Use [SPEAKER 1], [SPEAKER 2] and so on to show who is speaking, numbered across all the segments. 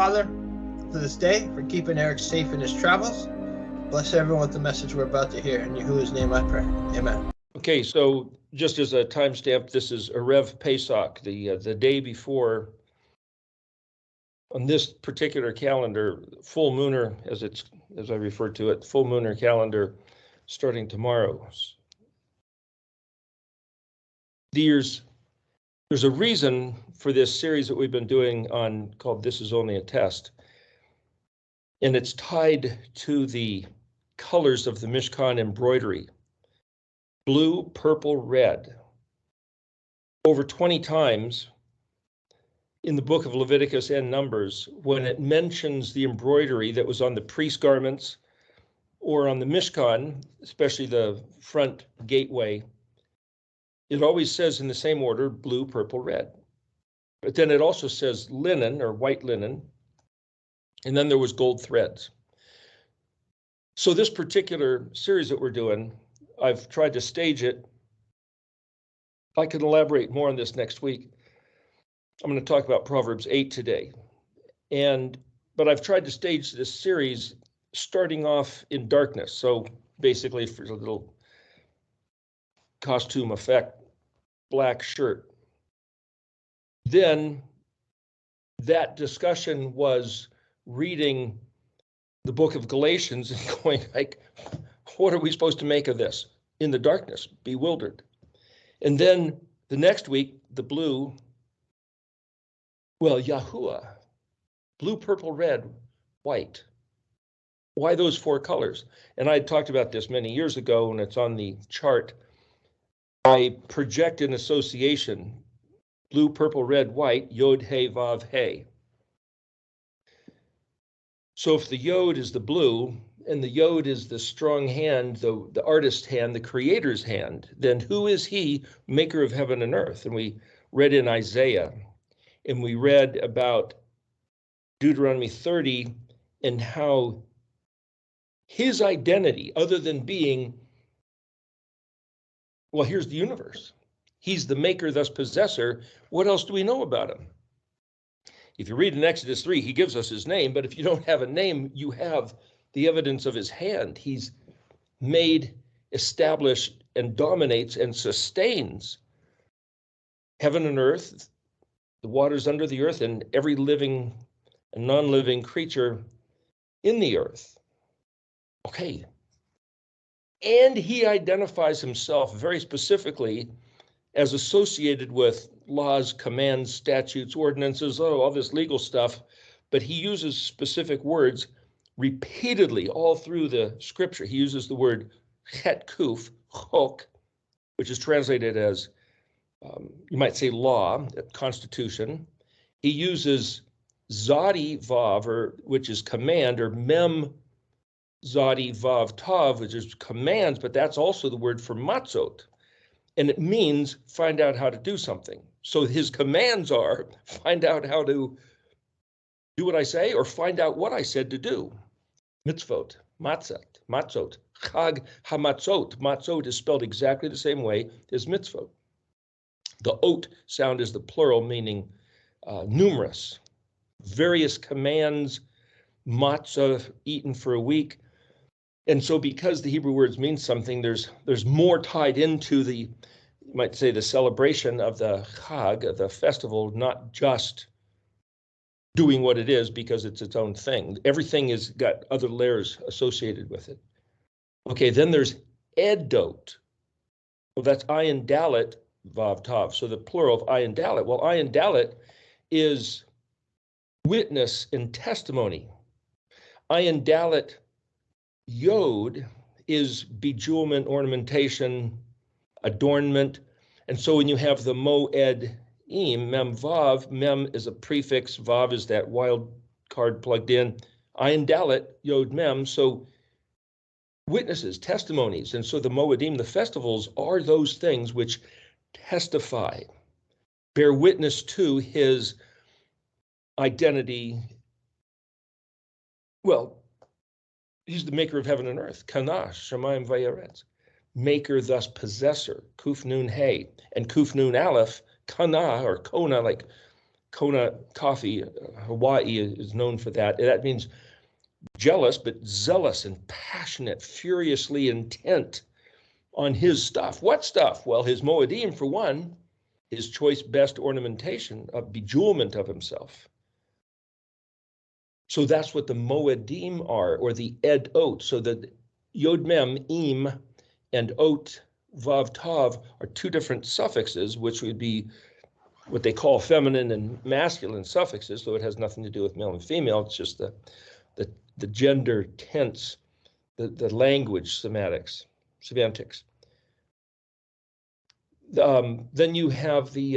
[SPEAKER 1] Father, for this day, for keeping Eric safe in his travels. Bless everyone with the message we're about to hear. In Yahuwah's name I pray. Amen.
[SPEAKER 2] Okay, so just as a timestamp, this is Erev Pesach, the day before, on this particular calendar, full mooner, as I refer to it, full mooner calendar, starting tomorrow. There's a reason for this series that we've been doing called This Is Only a Test, and it's tied to the colors of the Mishkan embroidery. Blue, purple, red. Over 20 times in the book of Leviticus and Numbers, when it mentions the embroidery that was on the priest garments or on the Mishkan, especially the front gateway, it always says in the same order, blue, purple, red. But then it also says linen or white linen, and then there was gold threads. So this particular series that we're doing, I've tried to stage it. I can elaborate more on this next week. I'm going to talk about Proverbs 8 today. But I've tried to stage this series starting off in darkness. So basically for a little costume effect, black shirt. Then that discussion was reading the book of Galatians and going like, what are we supposed to make of this? In the darkness, bewildered. And then the next week, the blue, Yahuwah, blue, purple, red, white. Why those four colors? And I talked about this many years ago, and it's on the chart. I project an association, blue, purple, red, white, yod, he, vav, he. So if the yod is the blue, and the yod is the strong hand, the artist's hand, the creator's hand, then who is he, maker of heaven and earth? And we read in Isaiah, and we read about Deuteronomy 30 and how his identity, other than being, here's the universe. He's the maker, thus possessor. What else do we know about him? If you read in Exodus 3, he gives us his name, but if you don't have a name, you have the evidence of his hand. He's made, established, and dominates and sustains heaven and earth, the waters under the earth, and every living and non-living creature in the earth. Okay. And he identifies himself very specifically as associated with laws, commands, statutes, ordinances, all this legal stuff, but he uses specific words repeatedly all through the scripture. He uses the word chet kuf, chok, which is translated as, you might say law, constitution. He uses zadi vav, which is command, or mem zadi vav tav, which is commands, but that's also the word for matzot. And it means find out how to do something. So his commands are find out how to do what I say, or find out what I said to do. Mitzvot, matzot, chag hamatzot. Matzot is spelled exactly the same way as mitzvot. The ot sound is the plural, meaning numerous. Various commands, matzah eaten for a week. And so because the Hebrew words mean something, there's more tied into the, you might say, the celebration of the Chag, of the festival, not just doing what it is because it's its own thing. Everything has got other layers associated with it. Okay, then there's edot. Well, that's ayin dalet vav tav. So the plural of ayin dalet. Well, ayin dalet is witness and testimony. Ayin dalet yod is bejewelment, ornamentation, adornment. And so when you have the moed im, mem vav, mem is a prefix, vav is that wild card plugged in, ayin dalet, yod mem, so witnesses, testimonies. And so the moedim, the festivals, are those things which testify, bear witness to his identity. Well, he's the maker of heaven and earth, kanash, shamayim vayeretz, maker, thus possessor, kuf nun hey, and kuf nun aleph, kana or kona, like Kona coffee, Hawaii is known for that. That means jealous, but zealous and passionate, furiously intent on his stuff. What stuff? Well, his moedim, for one, his choice best ornamentation, a bejewelment of himself. So that's what the moedim are, or the ed ot. So the yod mem im and ot vav tav are two different suffixes, which would be what they call feminine and masculine suffixes. So it has nothing to do with male and female. It's just the gender tense, the language semantics. Then you have the,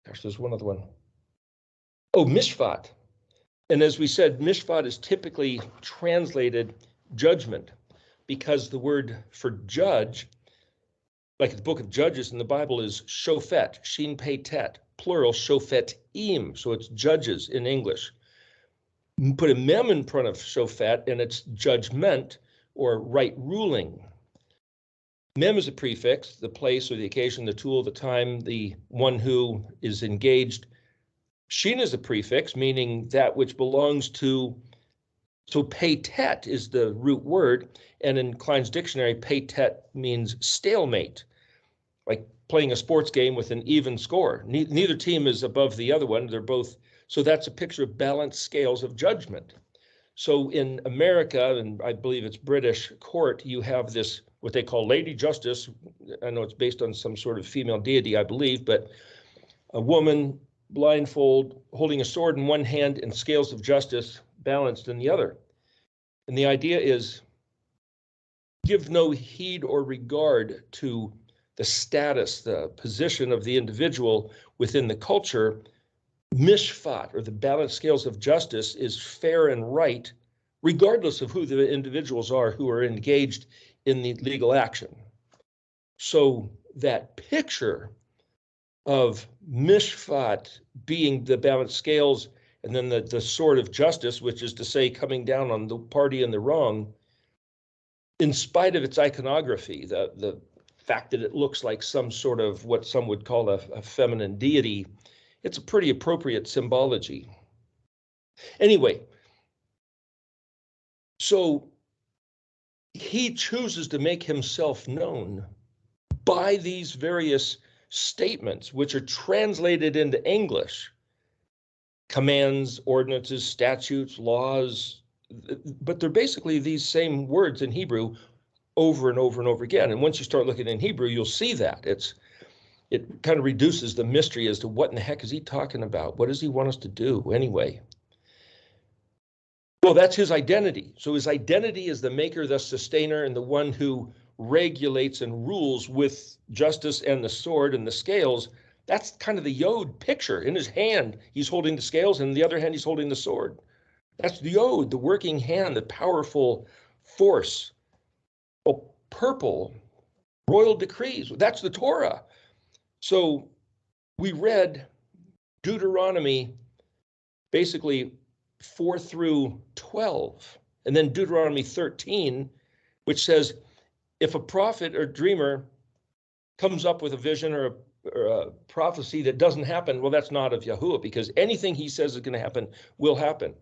[SPEAKER 2] gosh, there's one other one. Oh, mishpat. And as we said, mishpat is typically translated judgment, because the word for judge, like the book of Judges in the Bible, is shofet, shin pei tet, plural shofetim, so it's judges in English. Put a mem in front of shofet and it's judgment, or right ruling. Mem is a prefix, the place or the occasion, the tool, the time, the one who is engaged. Shin is a prefix, meaning that which belongs to, so pei tet is the root word, and in Klein's dictionary, pei tet means stalemate, like playing a sports game with an even score. Neither team is above the other one, they're both, so that's a picture of balanced scales of judgment. So in America, and I believe it's British court, you have this, what they call Lady Justice. I know it's based on some sort of female deity, I believe, but a woman blindfold, holding a sword in one hand and scales of justice balanced in the other. And the idea is, give no heed or regard to the status, the position of the individual within the culture. Mishpat, or the balanced scales of justice, is fair and right, regardless of who the individuals are who are engaged in the legal action. So that picture of mishpat being the balanced scales, and then the sword of justice, which is to say coming down on the party in the wrong, in spite of its iconography, the fact that it looks like some sort of what some would call a feminine deity, it's a pretty appropriate symbology. Anyway, so he chooses to make himself known by these various statements, which are translated into English, commands, ordinances, statutes, laws, but they're basically these same words in Hebrew over and over and over again. And once you start looking in Hebrew, you'll see that it kind of reduces the mystery as to what in the heck is he talking about? What does he want us to do anyway? Well, that's his identity. So his identity is the maker, the sustainer, and the one who regulates and rules with justice and the sword and the scales. That's kind of the Yod picture. In his hand, he's holding the scales, and in the other hand, he's holding the sword. That's the Yod, the working hand, the powerful force. Oh, purple, royal decrees. That's the Torah. So we read Deuteronomy basically 4 through 12, and then Deuteronomy 13, which says, if a prophet or dreamer comes up with a vision or a prophecy that doesn't happen, well, that's not of Yahuwah, because anything he says is going to happen will happen.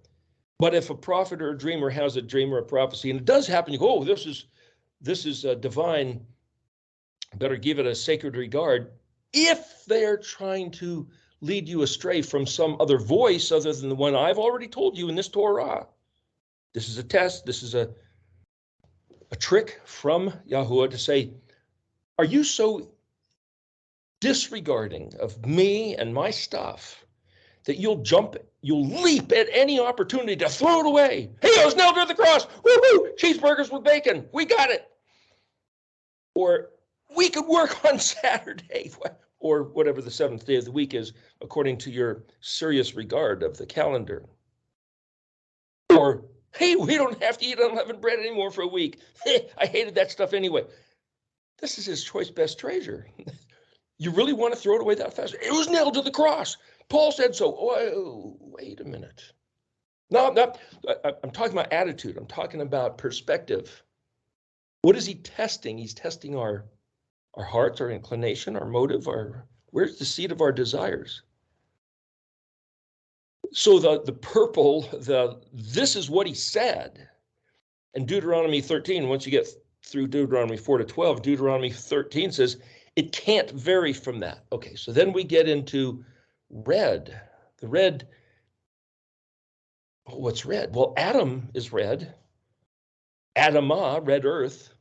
[SPEAKER 2] But if a prophet or a dreamer has a dream or a prophecy, and it does happen, you go, oh, this is divine, better give it a sacred regard. If they're trying to lead you astray from some other voice other than the one I've already told you in this Torah, this is a test, this is a trick from Yahuwah to say, are you so disregarding of me and my stuff that you'll leap at any opportunity to throw it away? Hey, I was nailed to the cross. Woo-hoo! Cheeseburgers with bacon. We got it. Or we could work on Saturday, or whatever the seventh day of the week is, according to your serious regard of the calendar. Or, hey, we don't have to eat unleavened bread anymore for a week. I hated that stuff anyway. This is his choice best treasure. You really want to throw it away that fast? It was nailed to the cross. Paul said so. Oh, wait a minute. No, I'm talking about attitude. I'm talking about perspective. What is he testing? He's testing our hearts, our inclination, our motive, our Where's the seat of our desires? So the purple, this is what he said. And Deuteronomy 13, once you get through Deuteronomy 4 to 12, Deuteronomy 13 says it can't vary from that. Okay, so then we get into red. The red, what's red? Well, Adam is red. Adamah, red earth.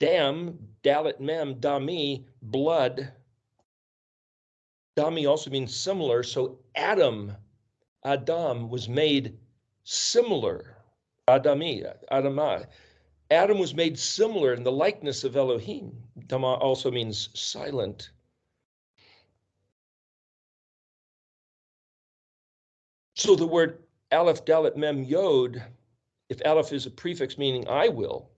[SPEAKER 2] Dam, dalet mem, dami, blood. Dami also means similar. So Adam was made similar. Adamah. Adam was made similar in the likeness of Elohim. Dama also means silent. So the word Aleph, Dalet, Mem, Yod, if Aleph is a prefix meaning I will,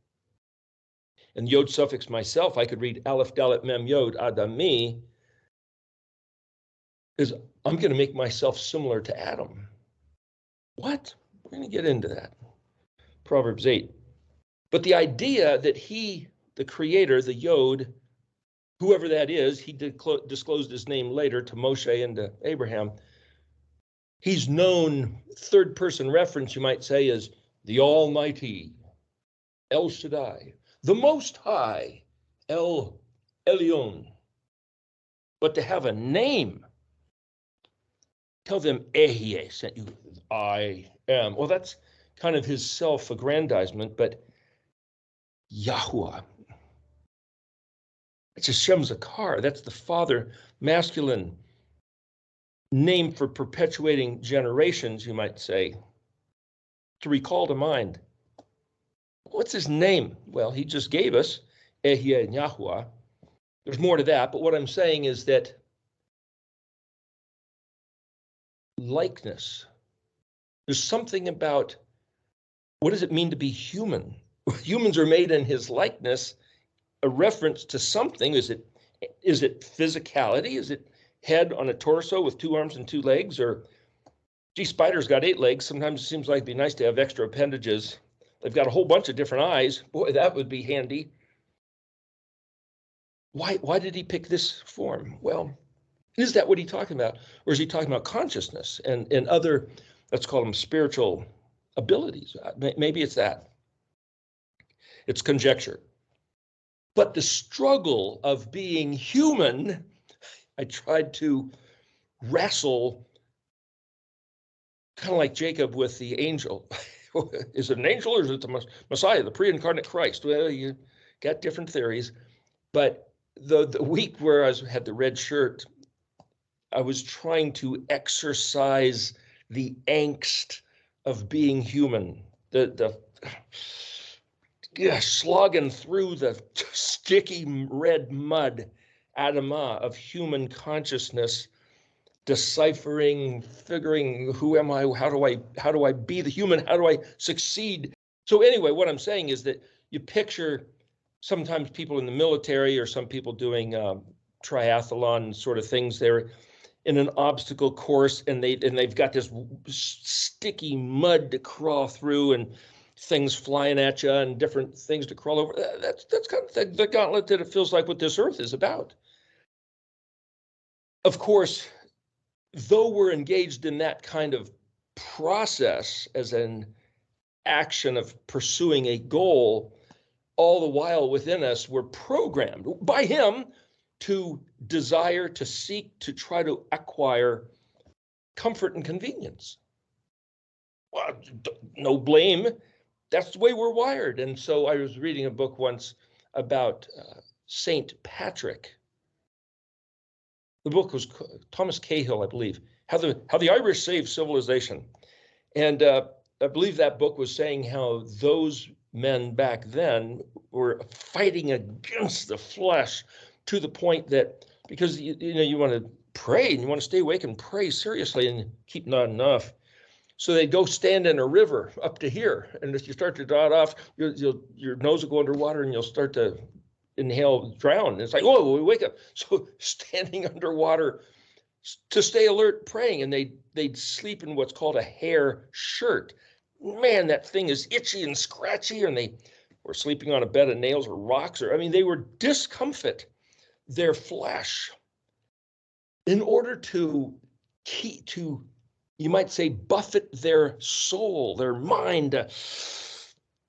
[SPEAKER 2] and Yod suffix myself, I could read Aleph, Dalet, Mem, Yod, Adami, is I'm going to make myself similar to Adam. What? We're going to get into that. Proverbs 8. But the idea that he, the creator, the Yod, whoever that is, he disclosed his name later to Moshe and to Abraham. He's known, third person reference, you might say, as the Almighty, El Shaddai, the Most High, El Elyon. But to have a name, tell them Ehyeh sent you, I am. Well, that's kind of his self-aggrandizement, but Yahuwah. It's Hashem Zakar. That's the father, masculine name for perpetuating generations, you might say, to recall to mind. What's his name? Well, he just gave us Ehyeh and Yahuwah. There's more to that, but what I'm saying is that likeness, there's something about what does it mean to be human? Humans are made in his likeness, a reference to something. Is it physicality? Is it head on a torso with 2 arms and 2 legs? Or, gee, spiders got 8 legs. Sometimes it seems like it'd be nice to have extra appendages. They've got a whole bunch of different eyes. Boy, that would be handy. Why did he pick this form? Well, is that what he's talking about? Or is he talking about consciousness and other, let's call them spiritual abilities? Maybe it's that. It's conjecture. But the struggle of being human, I tried to wrestle, kind of like Jacob with the angel. Is it an angel or is it the Messiah, the pre-incarnate Christ? Well, you got different theories. But the week where I had the red shirt, I was trying to exercise the angst of being human, slogging through the sticky red mud, Adamah, of human consciousness, deciphering, figuring, who am I? How do I be the human? How do I succeed? So anyway, what I'm saying is that you picture sometimes people in the military or some people doing triathlon sort of things. They're in an obstacle course and they've got this sticky mud to crawl through and things flying at you and different things to crawl over. That's kind of the gauntlet that it feels like what this earth is about. Of course, though we're engaged in that kind of process as an action of pursuing a goal, all the while within us, we're programmed by him to desire, to seek, to try to acquire comfort and convenience. Well, no blame. That's the way we're wired. And so I was reading a book once about Saint Patrick. The book was Thomas Cahill, I believe, how the Irish saved civilization. And I believe that book was saying how those men back then were fighting against the flesh to the point that, because you want to pray and you want to stay awake and pray seriously and keep not enough. So they go stand in a river up to here, and if you start to draw it off, your nose will go underwater and you'll start to inhale, drown. And it's like, whoa, we wake up. So standing underwater to stay alert, praying, and they'd sleep in what's called a hair shirt. Man, that thing is itchy and scratchy, and they were sleeping on a bed of nails or rocks, they were discomfort, their flesh. in order to you might say, buffet their soul, their mind,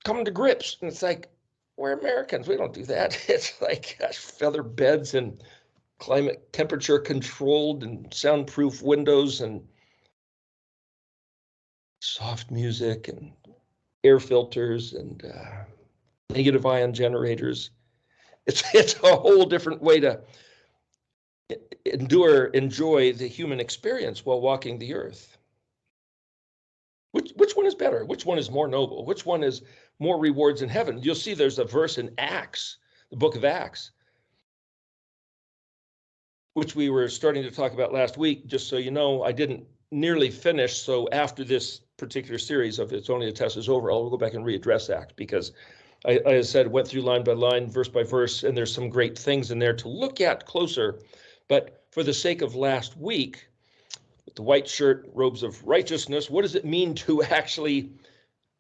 [SPEAKER 2] come to grips. And it's like, we're Americans. We don't do that. It's like, gosh, feather beds and climate temperature controlled and soundproof windows and soft music and air filters and negative ion generators. It's a whole different way to enjoy the human experience while walking the earth. Which one is better? Which one is more noble? Which one is more rewards in heaven? You'll see there's a verse in Acts, the book of Acts, which we were starting to talk about last week. Just so you know, I didn't nearly finish. So after this particular series of It's Only a Test is over, I'll go back and readdress Acts, because I said, went through line by line, verse by verse, and there's some great things in there to look at closer. But for the sake of last week, with the white shirt, robes of righteousness, what does it mean to actually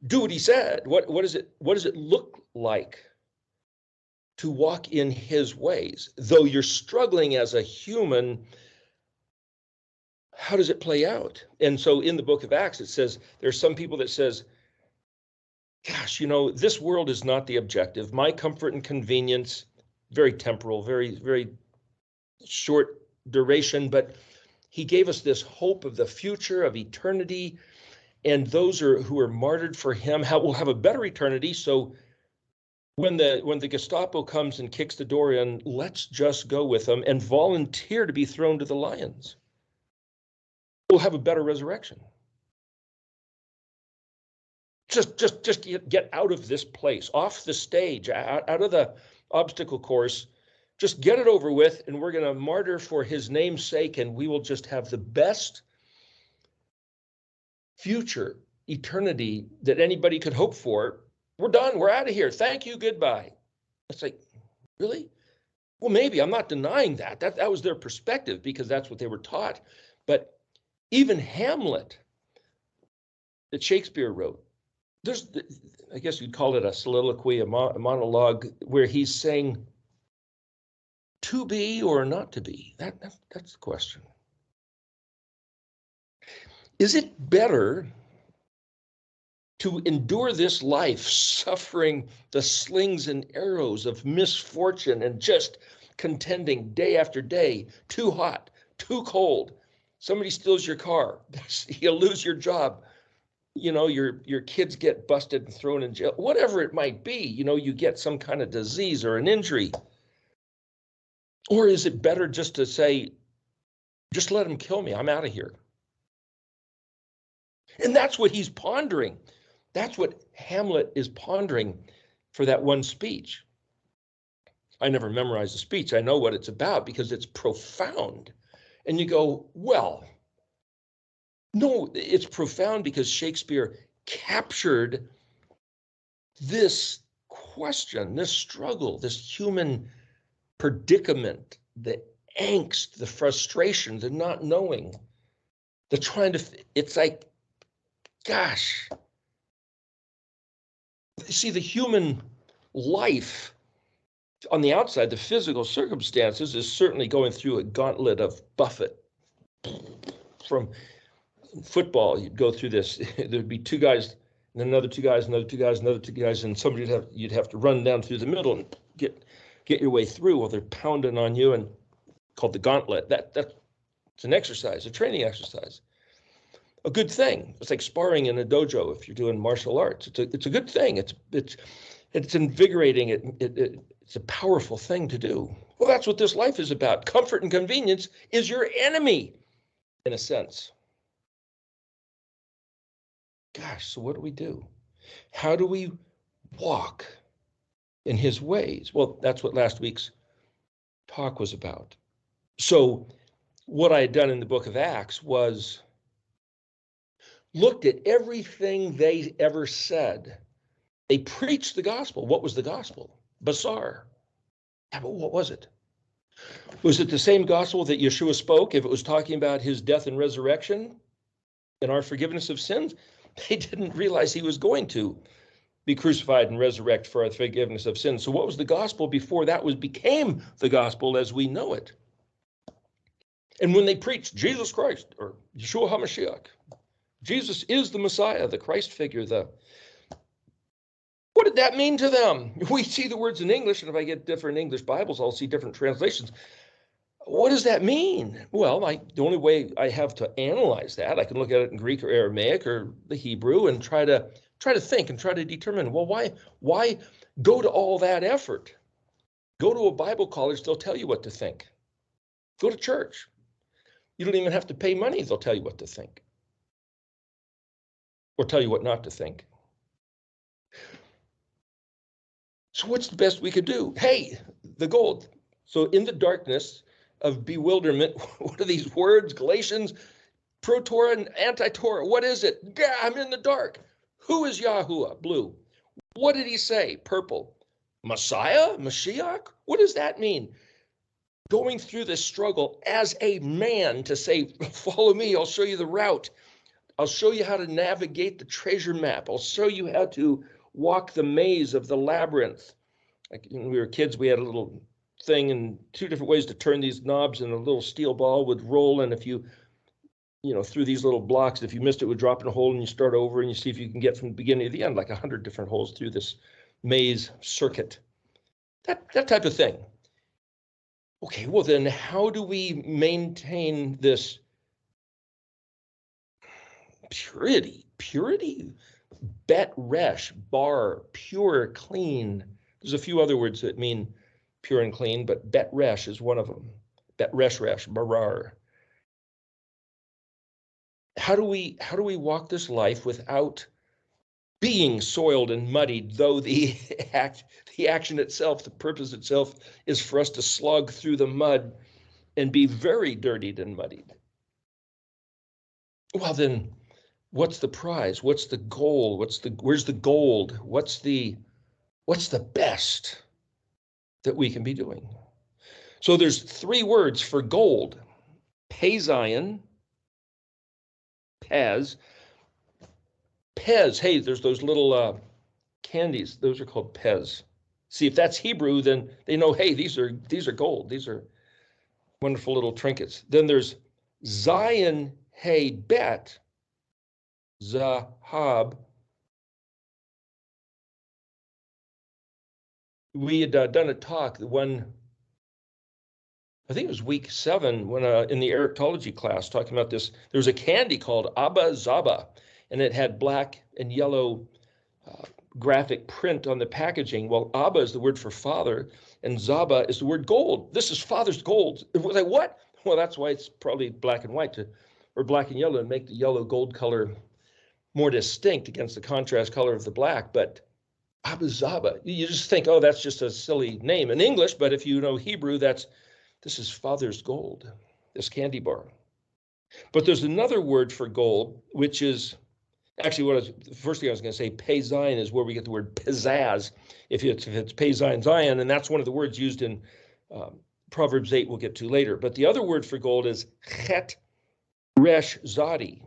[SPEAKER 2] do what he said? What does it look like to walk in his ways? Though you're struggling as a human, how does it play out? And so in the book of Acts, it says, there's some people that says, gosh, this world is not the objective. My comfort and convenience, very temporal, very, very short duration, but he gave us this hope of the future, of eternity, and those who are martyred for him will have a better eternity. So when the Gestapo comes and kicks the door in, let's just go with them and volunteer to be thrown to the lions. We'll have a better resurrection. Just get out of this place, off the stage, out of the obstacle course. Just get it over with, and we're going to martyr for his name's sake, and we will just have the best future, eternity that anybody could hope for. We're done. We're out of here. Thank you. Goodbye. It's like, really? Well, maybe. I'm not denying that. That was their perspective, because that's what they were taught. But even Hamlet, that Shakespeare wrote, I guess you'd call it a soliloquy, a monologue, where he's saying, to be or not to be? That's the question. Is it better to endure this life, suffering the slings and arrows of misfortune and just contending day after day, too hot, too cold, somebody steals your car, you'll lose your job, your kids get busted and thrown in jail, whatever it might be, you get some kind of disease or an injury? Or is it better just to say, just let him kill me, I'm out of here? And that's what he's pondering. That's what Hamlet is pondering for that one speech. I never memorized the speech. I know what it's about because it's profound. And you go, well, no, it's profound because Shakespeare captured this question, this struggle, this human predicament, the angst, the frustration, the not knowing, the trying to, it's like, gosh. See, the human life on the outside, the physical circumstances is certainly going through a gauntlet of buffet. From football, you'd go through this, there'd be two guys, and then another two guys, another two guys, another two guys, and somebody you'd have to run down through the middle and get your way through while they're pounding on you, and called the gauntlet. That's an exercise, a training exercise. A good thing. It's like sparring in a dojo if you're doing martial arts. It's a good thing. It's invigorating. It's a powerful thing to do. Well, that's what this life is about. Comfort and convenience is your enemy, in a sense. Gosh, so what do we do? How do we walk in his ways? Well, that's what last week's talk was about. So what I had done in the book of Acts was looked at everything they ever said. They preached the gospel. What was the gospel? Bizarre. Yeah, but what was it? Was it the same gospel that Yeshua spoke if it was talking about his death and resurrection and our forgiveness of sins? They didn't realize he was going to be crucified and resurrect for our forgiveness of sins. So what was the gospel before that became the gospel as we know it? And when they preach Jesus Christ or Yeshua HaMashiach, Jesus is the Messiah, the Christ figure, what did that mean to them? We see the words in English, and if I get different English Bibles, I'll see different translations. What does that mean? Well, the only way I have to analyze that, I can look at it in Greek or Aramaic or the Hebrew and try to think and try to determine, well, why go to all that effort? Go to a Bible college, they'll tell you what to think. Go to church. You don't even have to pay money, they'll tell you what to think. Or tell you what not to think. So what's the best we could do? Hey, the gold. So in the darkness of bewilderment, what are these words? Galatians, pro-Torah and anti-Torah. What is it? Yeah, I'm in the dark. Who is Yahuwah? Blue. What did he say? Purple. Messiah? Mashiach? What does that mean? Going through this struggle as a man to say, follow me, I'll show you the route. I'll show you how to navigate the treasure map. I'll show you how to walk the maze of the labyrinth. Like when we were kids, we had a little thing and 2 different ways to turn these knobs, and a little steel ball would roll. And if you through these little blocks, if you missed it, would drop in a hole, and you start over and you see if you can get from the beginning to the end, like 100 different holes through this maze circuit. That type of thing. Okay, well then how do we maintain this purity? Bet resh, bar, pure, clean. There's a few other words that mean pure and clean, but bet resh is one of them. Bet resh, barar. How do we walk this life without being soiled and muddied, though the action itself, the purpose itself, is for us to slug through the mud and be very dirtied and muddied? Well, then, what's the prize? What's the goal? Where's the gold? What's the best that we can be doing? So there's 3 words for gold: Peizion, Pez. Hey, there's those little candies. Those are called Pez. See, if that's Hebrew, then they know, hey, these are gold. These are wonderful little trinkets. Then there's Zion, hey, bet, Zahab. We had done a talk, I think it was week 7, when in the Erectology class, talking about this. There was a candy called Abba Zaba, and it had black and yellow graphic print on the packaging. Well, Abba is the word for father, and Zaba is the word gold. This is father's gold. It was like, what? Well, that's why it's probably black and white, or black and yellow, and make the yellow gold color more distinct against the contrast color of the black. But Abba Zaba, you just think, oh, that's just a silly name in English, but if you know Hebrew, this is father's gold, this candy bar. But there's another word for gold, which is actually the first thing I was going to say, Peizion, is where we get the word pizzazz. If it's Peizion, Zion, and that's one of the words used in Proverbs 8 we'll get to later. But the other word for gold is chet resh zadi.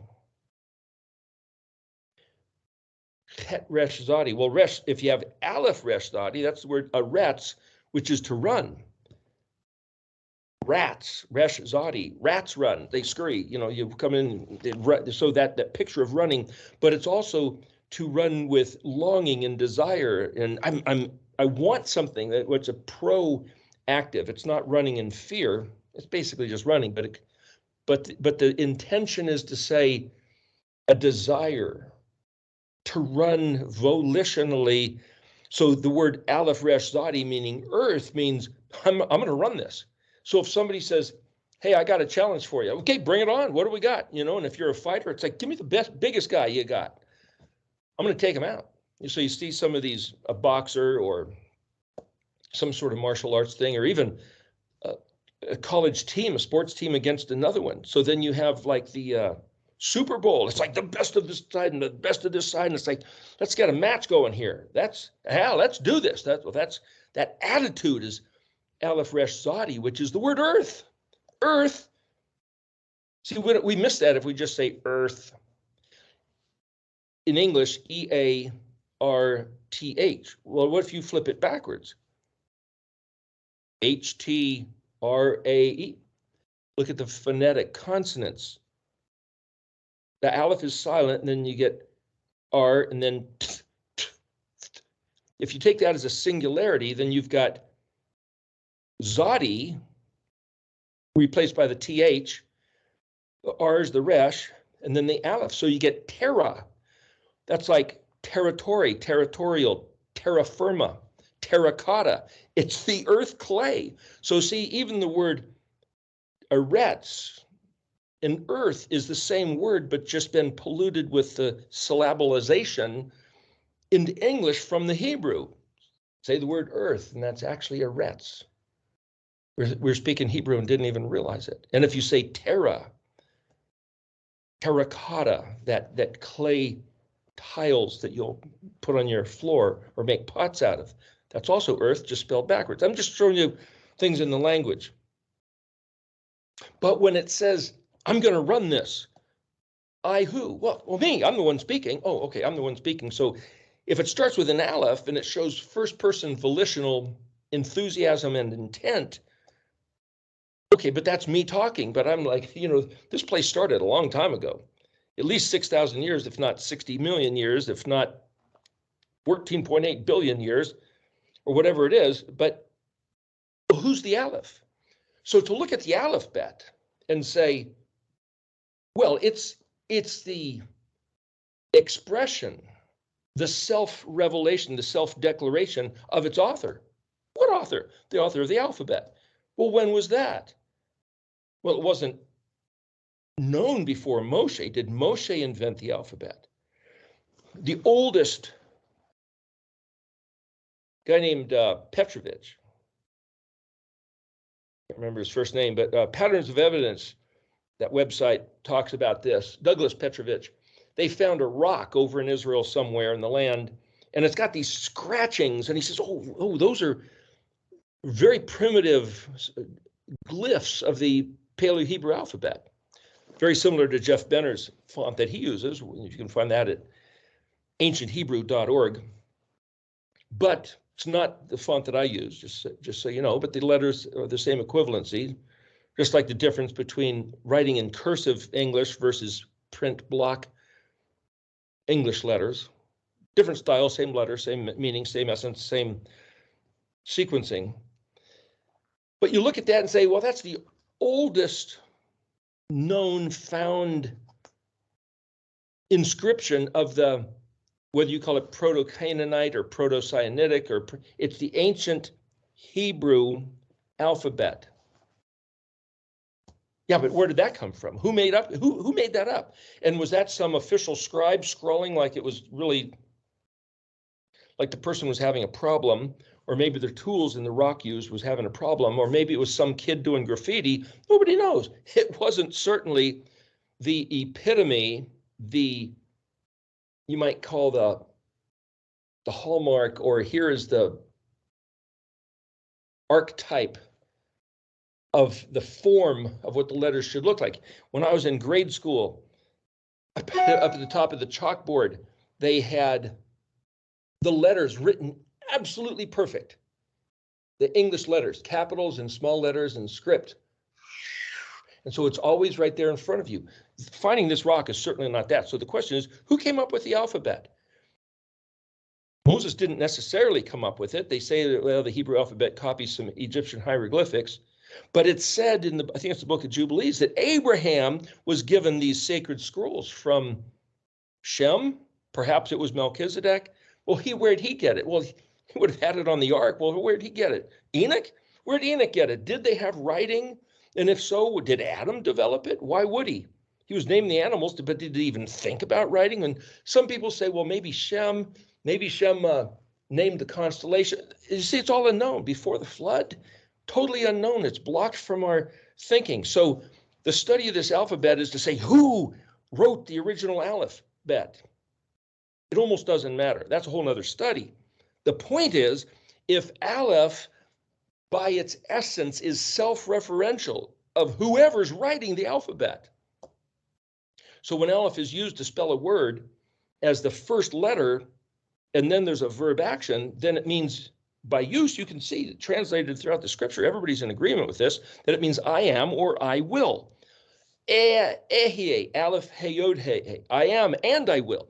[SPEAKER 2] Chet resh zadi. Well, resh, if you have aleph resh zadi, that's the word aretz, which is to run. Rats, resh zadi, rats run, they scurry, you come in, so that picture of running, but it's also to run with longing and desire, and I want something what's a proactive. It's not running in fear, it's basically just running, but the intention is to say a desire to run volitionally. So the word aleph resh zadi, meaning earth, means I'm going to run this. So if somebody says, hey, I got a challenge for you. Okay, bring it on. What do we got? And if you're a fighter, it's like, give me the biggest guy you got. I'm going to take him out. So you see some of these, a boxer or some sort of martial arts thing, or even a college team, a sports team against another one. So then you have like the Super Bowl. It's like the best of this side and the best of this side. And it's like, let's get a match going here. Let's do this. That attitude is aleph resh zadi, which is the word earth. Earth. See, we miss that if we just say earth. In English, E-A-R-T-H. Well, what if you flip it backwards? H-T-R-A-E. Look at the phonetic consonants. The aleph is silent, and then you get R, and then if you take that as a singularity, then you've got Zodi replaced by the TH, the R is the Resh, and then the aleph. So you get terra. That's like territory, territorial, terra firma, terracotta. It's the earth clay. So see, even the word eretz in earth is the same word, but just been polluted with the syllabalization into English from the Hebrew. Say the word earth, and that's actually eretz. We're speaking Hebrew and didn't even realize it. And if you say terra, terracotta, that clay tiles that you'll put on your floor or make pots out of, that's also earth, just spelled backwards. I'm just showing you things in the language. But when it says, I'm going to run this, I who? Well, me, I'm the one speaking. Oh, okay, I'm the one speaking. So if it starts with an aleph and it shows first person volitional enthusiasm and intent, okay, but that's me talking. But I'm like, this place started a long time ago, at least 6,000 years, if not 60 million years, if not 14.8 billion years, or whatever it is. But who's the aleph? So to look at the alphabet and say, well, it's the expression, the self-revelation, the self-declaration of its author. What author? The author of the alphabet. Well, when was that? Well, it wasn't known before Moshe. Did Moshe invent the alphabet? The oldest guy named Petrovich, I can't remember his first name, but Patterns of Evidence, that website talks about this. Douglas Petrovich, they found a rock over in Israel somewhere in the land, and it's got these scratchings, and he says, oh, those are very primitive glyphs of the Paleo-Hebrew alphabet. Very similar to Jeff Benner's font that he uses. You can find that at ancienthebrew.org. But it's not the font that I use, just so you know, but the letters are the same equivalency, just like the difference between writing in cursive English versus print block English letters. Different style, same letter, same meaning, same essence, same sequencing. But you look at that and say, well, that's the oldest known found inscription of the, whether you call it Proto-Canaanite or Proto-Sinaitic, or it's the ancient Hebrew alphabet. Yeah, but where did that come from? Who made that up? And was that some official scribe scrolling like it was really, like the person was having a problem, or maybe the tools in the rock used was having a problem, or maybe it was some kid doing graffiti? Nobody knows. It wasn't certainly the epitome, you might call the hallmark, or here is the archetype of the form of what the letters should look like. When I was in grade school, up at the top of the chalkboard, they had the letters written absolutely perfect. The English letters, capitals and small letters and script. And so it's always right there in front of you. Finding this rock is certainly not that. So the question is, who came up with the alphabet? Moses didn't necessarily come up with it. They say that, well, the Hebrew alphabet copies some Egyptian hieroglyphics, but it's said in I think it's the book of Jubilees, that Abraham was given these sacred scrolls from Shem. Perhaps it was Melchizedek. Well, where'd he get it? Well, he would have had it on the ark. Well, where'd he get it? Enoch? Where'd Enoch get it? Did they have writing? And if so, did Adam develop it? Why would he? He was naming the animals, but did he even think about writing? And some people say, well, maybe Shem named the constellation. You see, it's all unknown. Before the flood, totally unknown. It's blocked from our thinking. So the study of this alphabet is to say, who wrote the original alphabet? It almost doesn't matter. That's a whole nother study. The point is, if Aleph, by its essence, is self-referential of whoever's writing the alphabet. So when Aleph is used to spell a word as the first letter, and then there's a verb action, then it means by use, you can see it translated throughout the scripture. Everybody's in agreement with this, that it means I am or I will. Ehie, aleph he yod he, I am and I will.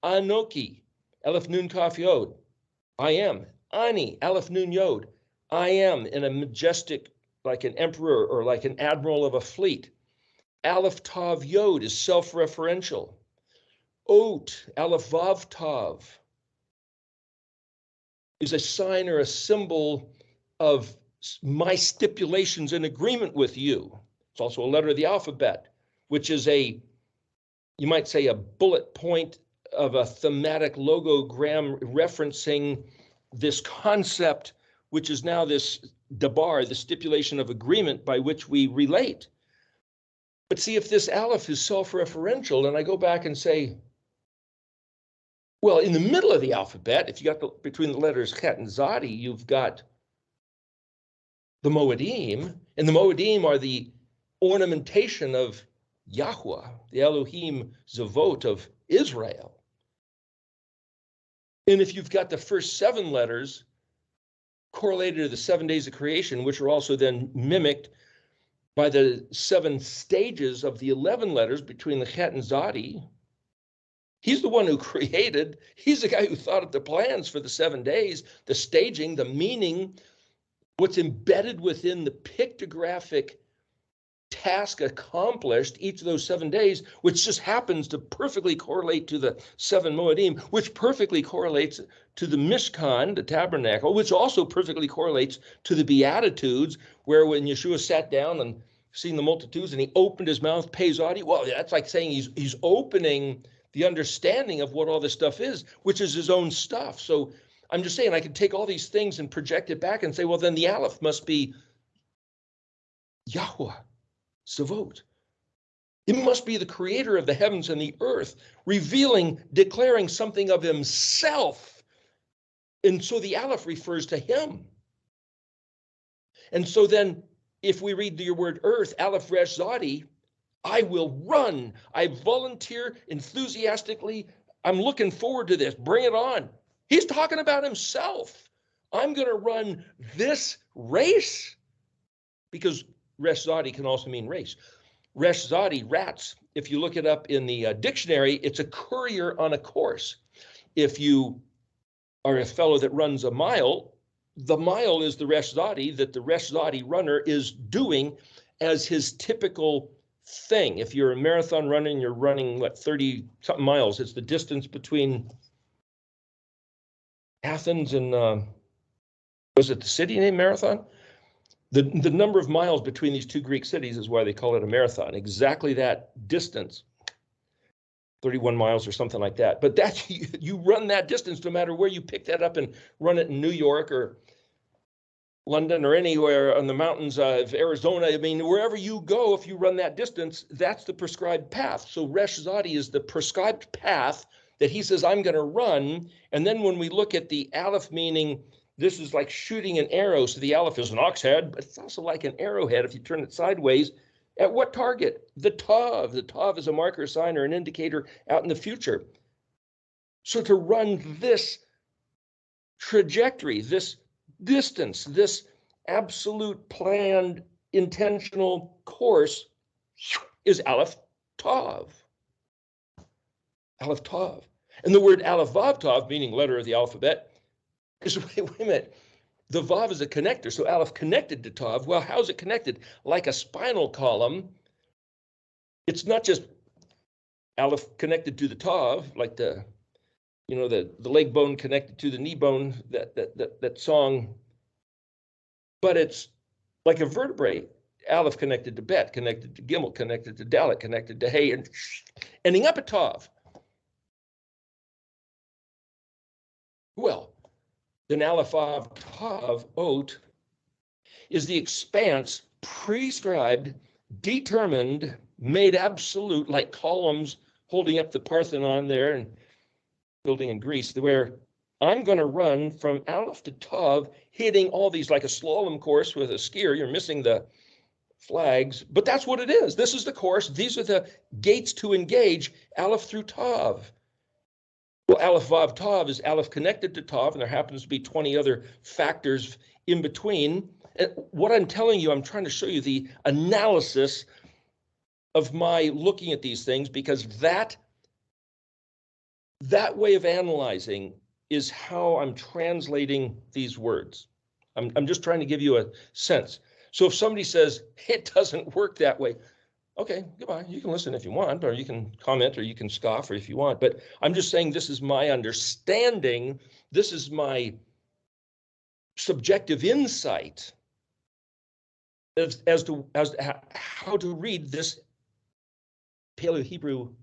[SPEAKER 2] Anoki, aleph nun kaf yod, I am. Ani, aleph nun yod, I am, in a majestic, like an emperor or like an admiral of a fleet. Aleph tav yod is self-referential. Ot, aleph vav tav, is a sign or a symbol of my stipulations in agreement with you. It's also a letter of the alphabet, which is you might say, a bullet point of a thematic logogram referencing this concept, which is now this dabar, the stipulation of agreement by which we relate. But see, if this aleph is self-referential, and I go back and say, well, in the middle of the alphabet, if you got between the letters chet and zadi, you've got the moedim, and the moedim are the ornamentation of Yahweh, the Elohim Zavot of Israel. And if you've got the first 7 letters correlated to the 7 days of creation, which are also then mimicked by the 7 stages of the 11 letters between the chet and zadi, he's the one who created, he's the guy who thought of the plans for the 7 days, the staging, the meaning, what's embedded within the pictographic task accomplished each of those 7 days, which just happens to perfectly correlate to the 7 Moedim, which perfectly correlates to the Mishkan, the tabernacle, which also perfectly correlates to the Beatitudes, where when Yeshua sat down and seen the multitudes and he opened his mouth, Pezadi, well, that's like saying he's opening the understanding of what all this stuff is, which is his own stuff. So I'm just saying I can take all these things and project it back and say, well, then the Aleph must be Yahweh, Savot. It must be the creator of the heavens and the earth, revealing, declaring something of himself. And so the Aleph refers to him. And so then if we read your word earth, Aleph Resh Zadi, I will run. I volunteer enthusiastically. I'm looking forward to this. Bring it on. He's talking about himself. I'm going to run this race, because Resh Zadi can also mean race. Resh Zadi, rats, if you look it up in the dictionary, it's a courier on a course. If you are a fellow that runs a mile, the mile is the Resh Zadi that the Resh Zadi runner is doing as his typical thing. If you're a marathon runner and you're running, 30-something miles, it's the distance between Athens and, was it the city named Marathon? The number of miles between these 2 Greek cities is why they call it a marathon. Exactly that distance, 31 miles or something like that. But that you run that distance no matter where you pick that up and run it in New York or London or anywhere on the mountains of Arizona. I mean, wherever you go, if you run that distance, that's the prescribed path. So Resh Zadi is the prescribed path that he says, I'm going to run. And then when we look at the Aleph meaning, this is like shooting an arrow. So the Aleph is an ox head, but it's also like an arrowhead if you turn it sideways. At what target? The Tav. The Tav is a marker, sign, or an indicator out in the future. So to run this trajectory, this distance, this absolute planned intentional course is Aleph Tav. Aleph Tav. And the word Aleph Vav Tav, meaning letter of the alphabet, is, wait a minute, the Vav is a connector, so Aleph connected to Tav. Well, how's it connected? Like a spinal column. It's not just Aleph connected to the Tav, like the leg bone connected to the knee bone, that song, but it's like a vertebrae. Aleph connected to Bet, connected to Gimel, connected to Dalet, connected to Hey, and ending up at Tav. Well, then Aleph Vav Tav, Ot, is the expanse prescribed, determined, made absolute, like columns holding up the Parthenon there and building in Greece, where I'm going to run from Aleph to Tav, hitting all these like a slalom course with a skier. You're missing the flags, but that's what it is. This is the course. These are the gates to engage, Aleph through Tav. Well, Aleph, Vav, Tav is Aleph connected to Tav, and there happens to be 20 other factors in between. And what I'm telling you, I'm trying to show you the analysis of my looking at these things, because that way of analyzing is how I'm translating these words. I'm just trying to give you a sense. So if somebody says it doesn't work that way, okay, goodbye. You can listen if you want, or you can comment, or you can scoff, or if you want. But I'm just saying this is my understanding. This is my subjective insight as to how to read this Paleo-Hebrew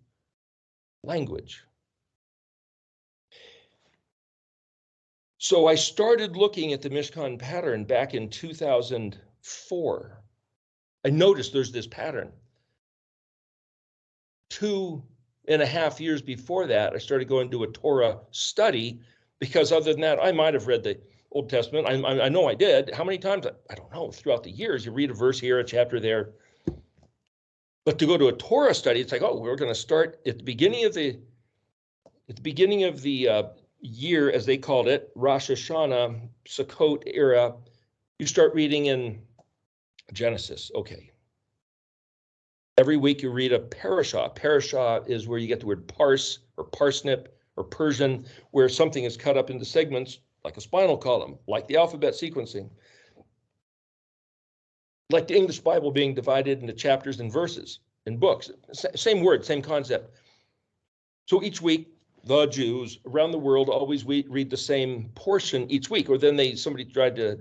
[SPEAKER 2] language. So I started looking at the Mishkan pattern back in 2004. I noticed there's this pattern. 2.5 years before that, I started going to a Torah study, because other than that, I might have read the Old Testament. I know I did. How many times? I don't know. Throughout the years, you read a verse here, a chapter there. But to go to a Torah study, it's like, oh, we're going to start at the beginning of the year, as they called it, Rosh Hashanah, Sukkot era. You start reading in Genesis. Okay. Every week you read a parashah. Parashah is where you get the word parse or parsnip or Persian, where something is cut up into segments like a spinal column, like the alphabet sequencing, like the English Bible being divided into chapters and verses in books. Same word, same concept. So each week, the Jews around the world always read the same portion each week, or then somebody tried to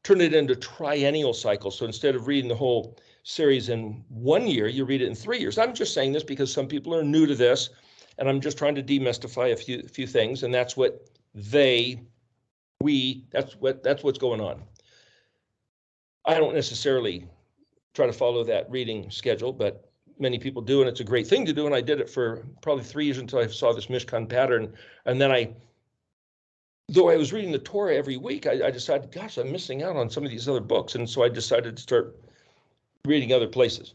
[SPEAKER 2] turn it into triennial cycles. So instead of reading the whole series in 1 year, you read it in 3 years. I'm just saying this because some people are new to this, and I'm just trying to demystify a few things, and that's what that's what's going on. I don't necessarily try to follow that reading schedule, but many people do, and it's a great thing to do, and I did it for probably 3 years until I saw this Mishkan pattern, and then though I was reading the Torah every week, I decided, gosh, I'm missing out on some of these other books, and so I decided to start reading other places.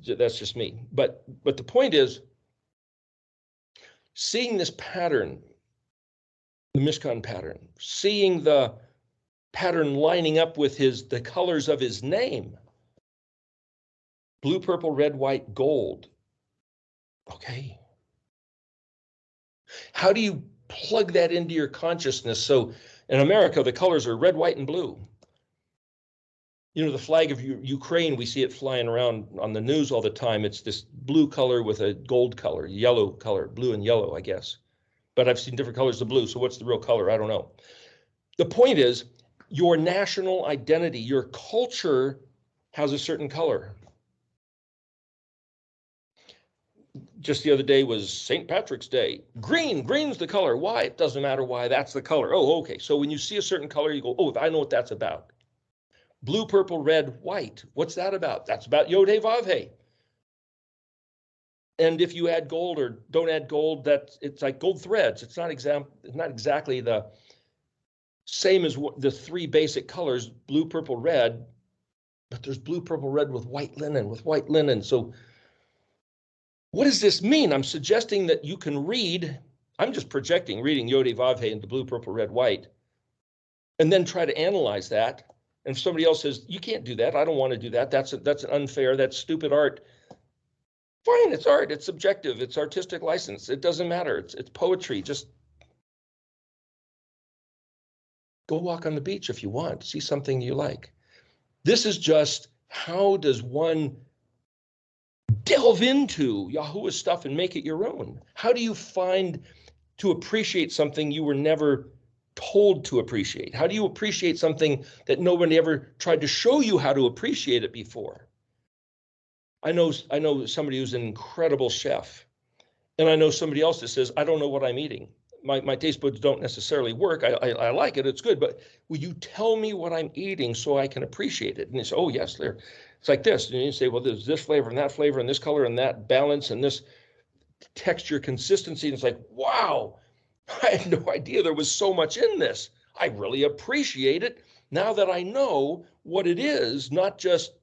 [SPEAKER 2] That's just me. But the point is, seeing this pattern, the Mishkan pattern, seeing the pattern lining up with the colors of his name, blue, purple, red, white, gold. Okay. How do you plug that into your consciousness? So in America, the colors are red, white, and blue. You know, the flag of Ukraine, we see it flying around on the news all the time. It's this blue color with a gold color, yellow color, blue and yellow, I guess. But I've seen different colors of blue, so what's the real color? I don't know. The point is, your national identity, your culture has a certain color. Just the other day was St. Patrick's Day. Green's the color. Why? It doesn't matter why, that's the color. Oh, okay. So when you see a certain color, you go, oh, I know what that's about. Blue, purple, red, white. What's that about? That's about Yod He Vav He. And if you add gold or don't add gold, it's like gold threads. It's not exactly the same as the three basic colors, blue, purple, red, but there's blue, purple, red with white linen. So what does this mean? I'm suggesting that you can read, I'm just projecting reading Yod He Vav He into blue, purple, red, white, and then try to analyze that. And if somebody else says, you can't do that, I don't want to do that, that's unfair, that's stupid art. Fine, it's art, it's subjective, it's artistic license, it doesn't matter, it's poetry. Just go walk on the beach if you want, see something you like. This is just, how does one delve into Yahuwah's stuff and make it your own? How do you find to appreciate something you were never told to appreciate? How do you appreciate something that nobody ever tried to show you how to appreciate it before? I know somebody who's an incredible chef, and I know somebody else that says, I don't know what I'm eating. My taste buds don't necessarily work. I like it, it's good, but will you tell me what I'm eating so I can appreciate it? And they say, oh yes, it's like this. And you say, well, there's this flavor and that flavor and this color and that balance and this texture consistency. And it's like, wow, I had no idea there was so much in this. I really appreciate it now that I know what it is, not just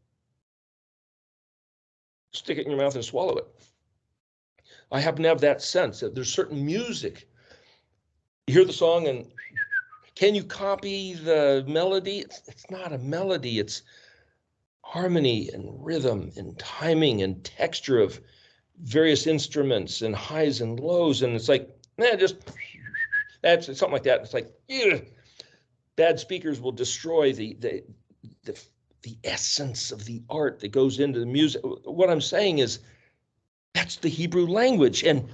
[SPEAKER 2] stick it in your mouth and swallow it. I happen to have that sense that there's certain music. You hear the song and can you copy the melody? It's not a melody. It's harmony and rhythm and timing and texture of various instruments and highs and lows. And it's like, just that's something like that. It's like, bad speakers will destroy the essence of the art that goes into the music. What I'm saying is that's the Hebrew language. And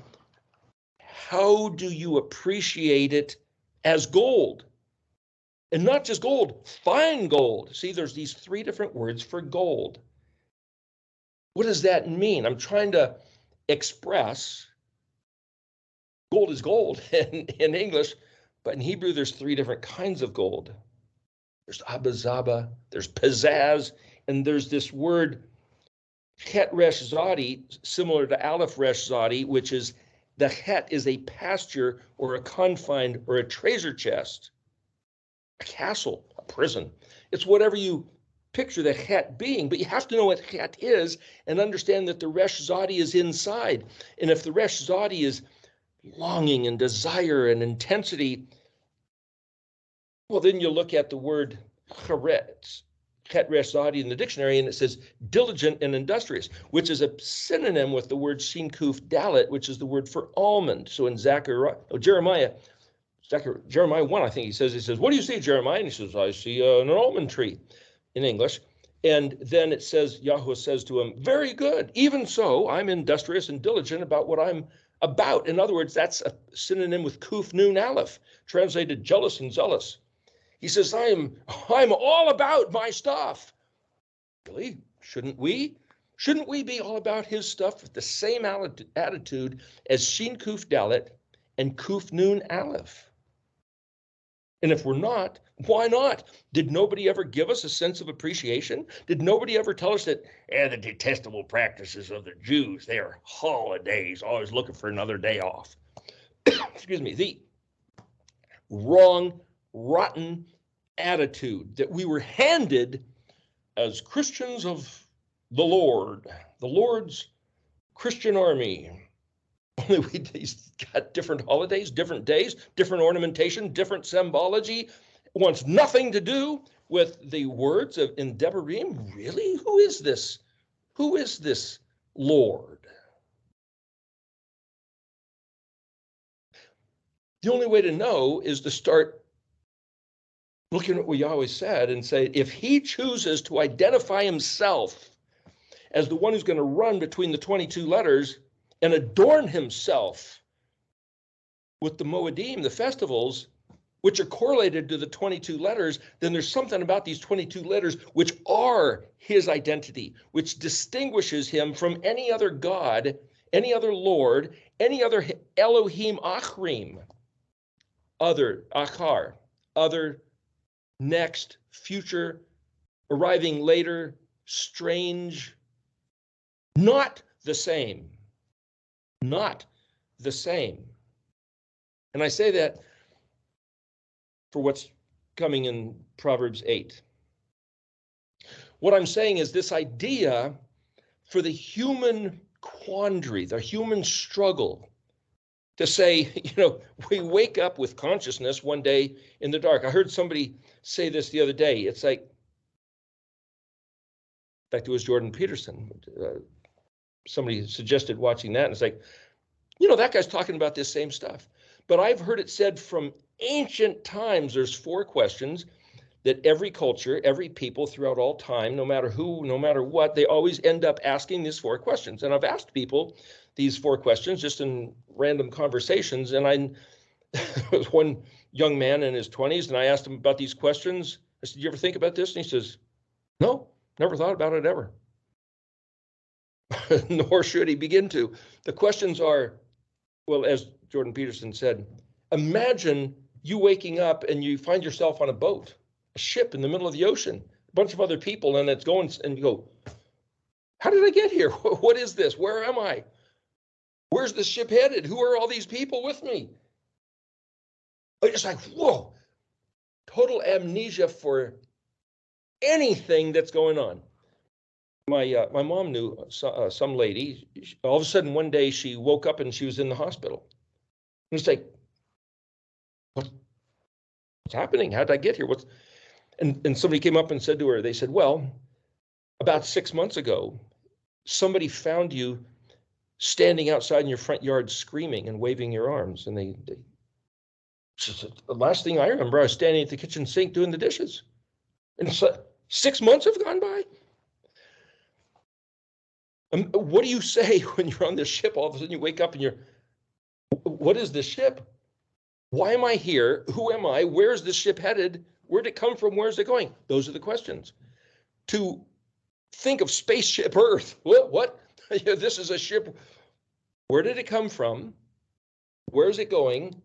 [SPEAKER 2] how do you appreciate it as gold? And not just gold, fine gold. See, there's these three different words for gold. What does that mean? I'm trying to express gold is gold in English, but in Hebrew, there's three different kinds of gold. There's abazaba, there's pizzazz, and there's this word het resh zadi, similar to aleph resh zadi, which is the het is a pasture or a confined or a treasure chest, a castle, a prison. It's whatever you picture the het being, but you have to know what het is and understand that the resh zadi is inside. And if the resh zadi is longing and desire and intensity, well, then you look at the word charetz, het resh zadi in the dictionary, and it says diligent and industrious, which is a synonym with the word shin kuf dalet, which is the word for almond. So in Jeremiah 1, I think he says, what do you see, Jeremiah? And he says, I see an almond tree in English. And then it says, Yahweh says to him, very good. Even so, I'm industrious and diligent about what I'm about. In other words, that's a synonym with kuf nun aleph, translated jealous and zealous. He says, I'm all about my stuff. Really? Shouldn't we? Shouldn't we be all about his stuff with the same attitude as shin kuf dalet and kuf nun aleph? And if we're not, why not? Did nobody ever give us a sense of appreciation? Did nobody ever tell us that the detestable practices of the Jews, they are holidays, always looking for another day off? Excuse me, the wrong, rotten attitude that we were handed as Christians of the Lord's Christian army. Only he's got different holidays, different days, different ornamentation, different symbology. Wants nothing to do with the words of in Devarim. Really? Who is this? Who is this Lord? The only way to know is to start looking at what Yahweh said and say, if he chooses to identify himself as the one who's going to run between the 22 letters and adorn himself with the Moedim, the festivals, which are correlated to the 22 letters, then there's something about these 22 letters which are his identity, which distinguishes him from any other God, any other Lord, any other Elohim Achrim, other, Achar, other, next, future, arriving later, strange, not the same. Not the same. And I say that for what's coming in Proverbs 8. What I'm saying is this idea for the human quandary, the human struggle to say, we wake up with consciousness one day in the dark. I heard somebody say this the other day. It's like, in fact, it was Jordan Peterson. Somebody suggested watching that, and it's like, that guy's talking about this same stuff. But I've heard it said from ancient times, there's 4 questions that every culture, every people throughout all time, no matter who, no matter what, they always end up asking these 4 questions. And I've asked people these 4 questions just in random conversations. And there was one young man in his 20s, and I asked him about these questions. I said, you ever think about this? And he says, no, never thought about it ever. Nor should he begin to. The questions are, well, as Jordan Peterson said, imagine you waking up and you find yourself on a boat, a ship in the middle of the ocean, a bunch of other people, and it's going, and you go, how did I get here? What is this? Where am I? Where's the ship headed? Who are all these people with me? It's like, whoa, total amnesia for anything that's going on. my mom knew some lady. All of a sudden, one day she woke up and she was in the hospital. And it's like, what's happening? How did I get here? And somebody came up and said to her, they said, well, about 6 months ago, somebody found you standing outside in your front yard screaming and waving your arms. And she said, the last thing I remember, I was standing at the kitchen sink doing the dishes. And so 6 months have gone by. What do you say when you're on this ship? All of a sudden you wake up and what is this ship? Why am I here? Who am I? Where's this ship headed? Where'd it come from? Where's it going? Those are the questions. To think of spaceship Earth. What? This is a ship. Where did it come from? Where's it going?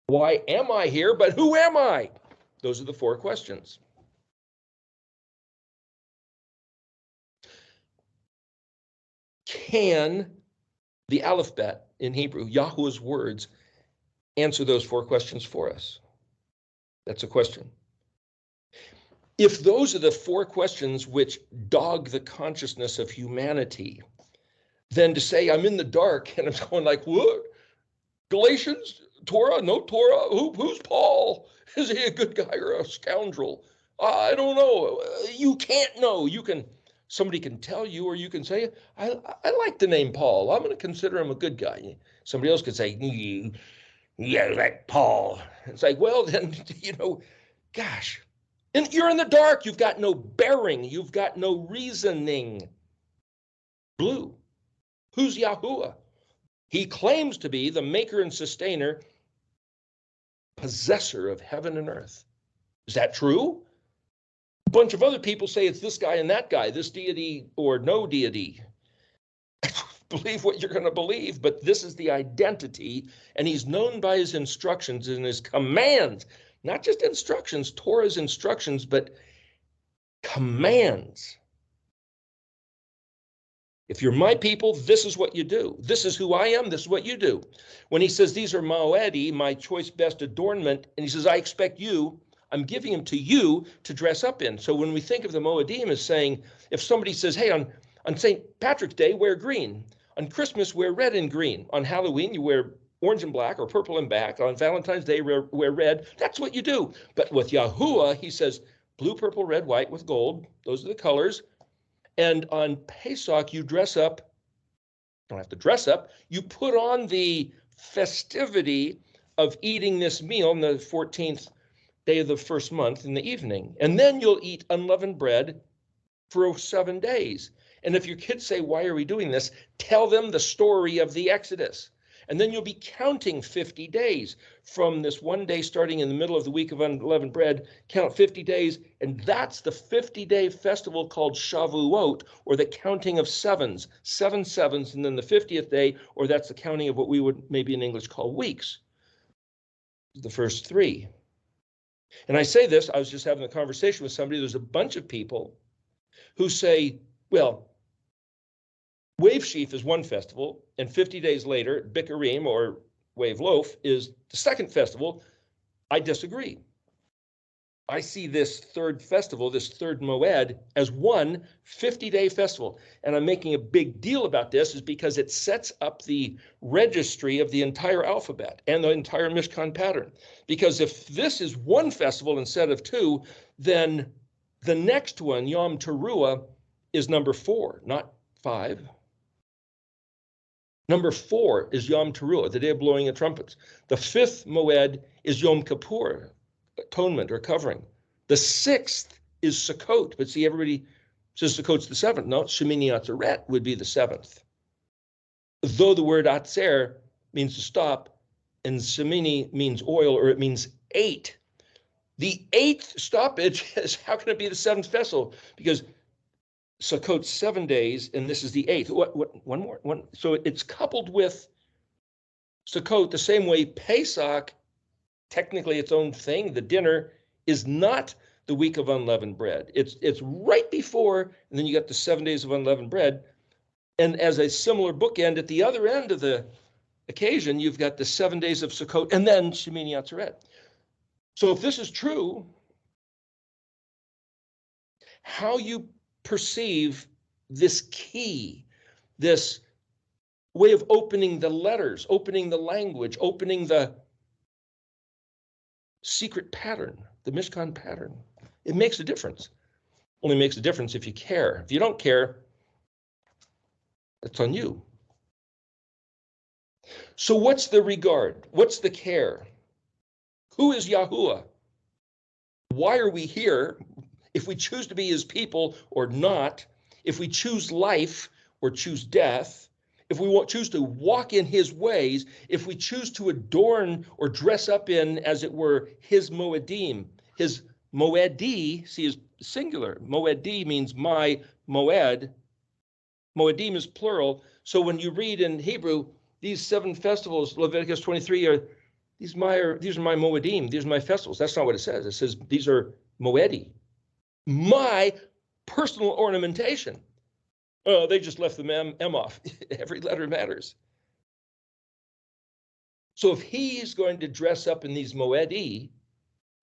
[SPEAKER 2] Why am I here? But who am I? Those are the 4 questions. Can the alphabet in Hebrew, Yahweh's words, answer those 4 questions for us? That's a question. If those are the 4 questions which dog the consciousness of humanity, then to say I'm in the dark and I'm going like, what? Galatians, Torah, no Torah, who's Paul? Is he a good guy or a scoundrel? I don't know. You can't know. Somebody can tell you, or you can say, I like the name Paul. I'm going to consider him a good guy. Somebody else could say, yeah, that Paul. It's like, well, then, gosh. And you're in the dark. You've got no bearing. You've got no reasoning. Blue. Who's Yahuwah? He claims to be the maker and sustainer, possessor of heaven and earth. Is that true? A bunch of other people say it's this guy and that guy, this deity or no deity. Believe what you're going to believe, but this is the identity, and he's known by his instructions and his commands. Not just instructions, Torah's instructions, but commands. If you're my people, this is what you do. This is who I am, this is what you do. When he says, these are Moedi, my choice best adornment, and he says, I expect you, I'm giving them to you to dress up in. So when we think of the Moedim as saying, if somebody says, hey, on St. Patrick's Day, wear green. On Christmas, wear red and green. On Halloween, you wear orange and black or purple and black. On Valentine's Day, wear red. That's what you do. But with Yahuwah, he says, blue, purple, red, white with gold. Those are the colors. And on Pesach, you dress up. You don't have to dress up. You put on the festivity of eating this meal on the 14th day of the first month in the evening. And then you'll eat unleavened bread for 7 days. And if your kids say, why are we doing this? Tell them the story of the Exodus. And then you'll be counting 50 days from this one day starting in the middle of the week of unleavened bread, count 50 days. And that's the 50-day festival called Shavuot, or the counting of sevens, 7 sevens, and then the 50th day, or that's the counting of what we would maybe in English call weeks, the first 3. And I say this, I was just having a conversation with somebody, there's a bunch of people who say, well, Wave Sheaf is one festival, and 50 days later, Bikurim, or Wave Loaf, is the second festival. I disagree. I see this third festival, this third Moed, as one 50-day festival. And I'm making a big deal about this is because it sets up the registry of the entire alphabet and the entire Mishkan pattern. Because if this is one festival instead of 2, then the next one, Yom Teruah, is number 4, not 5. Number 4 is Yom Teruah, the day of blowing of trumpets. The 5th Moed is Yom Kippur, atonement or covering. The 6th is Sukkot, but see, everybody says Sukkot's the 7th. No, Shemini Atzeret would be the 7th. Though the word Atzer means to stop, and Shemini means oil, or it means 8. The 8th stoppage is, how can it be the 7th festival? Because Sukkot's 7 days, and this is the 8th. One more. So it's coupled with Sukkot the same way Pesach, technically its own thing. The dinner is not the week of unleavened bread. It's right before, and then you got the 7 days of unleavened bread. And as a similar bookend at the other end of the occasion, you've got the 7 days of Sukkot, and then Shemini Atzeret. So if this is true, how you perceive this key, this way of opening the letters, opening the language, opening the secret pattern, the Mishkan pattern. It makes a difference. Only makes a difference if you care. If you don't care, it's on you. So what's the regard? What's the care? Who is Yahuwah? Why are we here? If we choose to be his people or not, if we choose life or choose death, if we choose to walk in his ways, if we choose to adorn or dress up in, as it were, his moedim, his moedi, see, is singular. Moedi means my moed. Moedim is plural. So when you read in Hebrew, these 7 festivals, Leviticus 23, these are my moedim, these are my festivals. That's not what it says. It says these are moedi, my personal ornamentation. Oh, they just left the M off. Every letter matters. So if he's going to dress up in these moedi,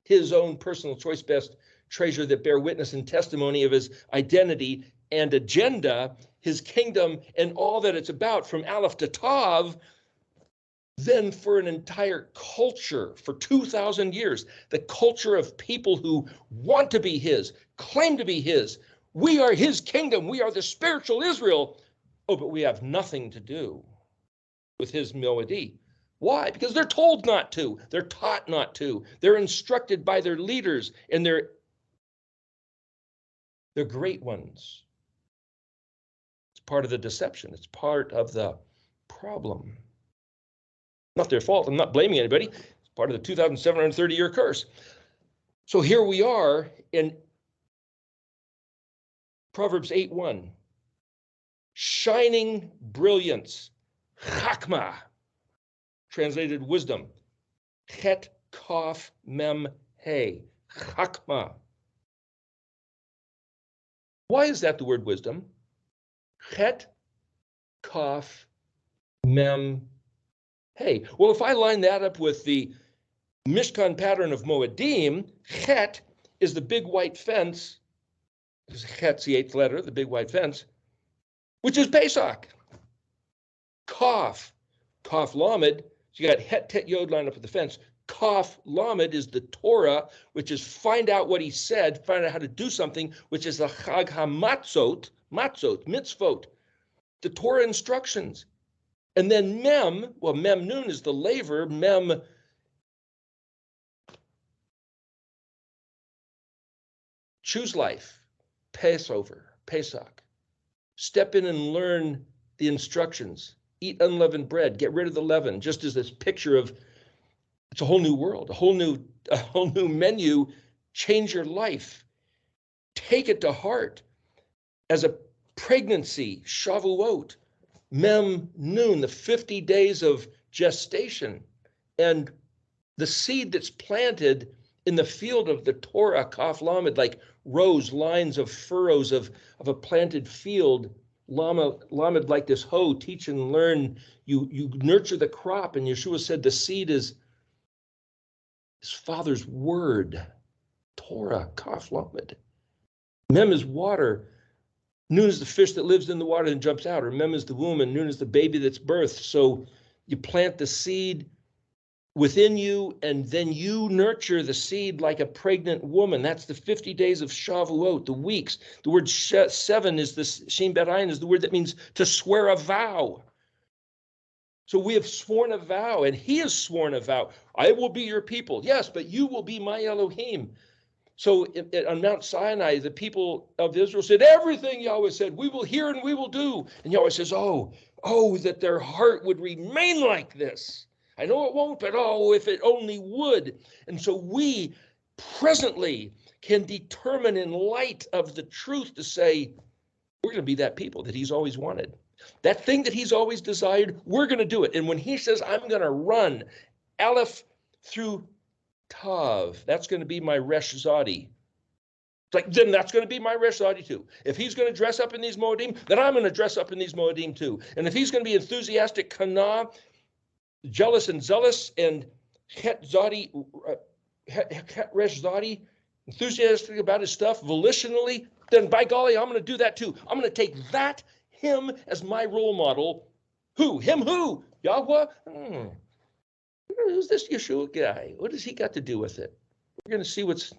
[SPEAKER 2] his own personal choice best treasure that bear witness and testimony of his identity and agenda, his kingdom and all that it's about from Aleph to Tav, then for an entire culture, for 2,000 years, the culture of people who want to be his, claim to be his, we are his kingdom, we are the spiritual Israel. Oh, but we have nothing to do with his moedi. Why? Because they're told not to. They're taught not to. They're instructed by their leaders, and they're great ones. It's part of the deception. It's part of the problem. Not their fault. I'm not blaming anybody. It's part of the 2,730-year curse. So here we are in Proverbs 8:1. Shining brilliance. Chakma. Translated wisdom. Chet, Kaf, Mem, He. Chakma. Why is that the word wisdom? Chet, Kaf, Mem, He. Well, if I line that up with the Mishkan pattern of Moedim, Chet is the big white fence. Chet's the 8th letter, the big white fence, which is Pesach. Kaf, Kaf Lamed. So you got Het, Tet, Yod lined up with the fence. Kaf Lamed is the Torah, which is find out what he said, find out how to do something, which is the Chag HaMatzot, mitzvot, the Torah instructions. And then Mem, well, Mem Nun is the laver, Mem choose life, Passover, Pesach. Step in and learn the instructions. Eat unleavened bread, get rid of the leaven, just as this picture of it's a whole new world, a whole new menu, change your life. Take it to heart as a pregnancy, Shavuot, Mem Nun, the 50 days of gestation, and the seed that's planted in the field of the Torah, Kaf Lamed, like rows, lines of furrows of a planted field, Lamed like this hoe, teach and learn, you nurture the crop, and Yeshua said the seed is his Father's word, Torah, Kaf Lamed. Mem is water. Nun is the fish that lives in the water and jumps out, or Mem is the womb, and Nun is the baby that's birthed. So you plant the seed within you, and then you nurture the seed like a pregnant woman. That's the 50 days of Shavuot, the weeks. The word 7 is the Shin Bet Ayin is the word that means to swear a vow. So we have sworn a vow, and he has sworn a vow. I will be your people. Yes, but you will be my Elohim. So on Mount Sinai, the people of Israel said, everything Yahweh said, we will hear and we will do. And Yahweh says, oh, that their heart would remain like this. I know it won't, but oh, if it only would. And so we presently can determine in light of the truth to say, we're going to be that people that he's always wanted. That thing that he's always desired, we're going to do it. And when he says, I'm going to run Aleph through Tav, that's going to be my Resh Zadi. Like, then that's going to be my Resh Zadi too. If he's going to dress up in these Moedim, then I'm going to dress up in these Moedim too. And if he's going to be enthusiastic, Kana, jealous and zealous, and Het Zadi, Het Resh Zadi, enthusiastic about his stuff, volitionally, then by golly, I'm going to do that too. I'm going to take him as my role model. Who? Him who? Yahweh? Who's this Yeshua guy? What has he got to do with it? We're going to see what's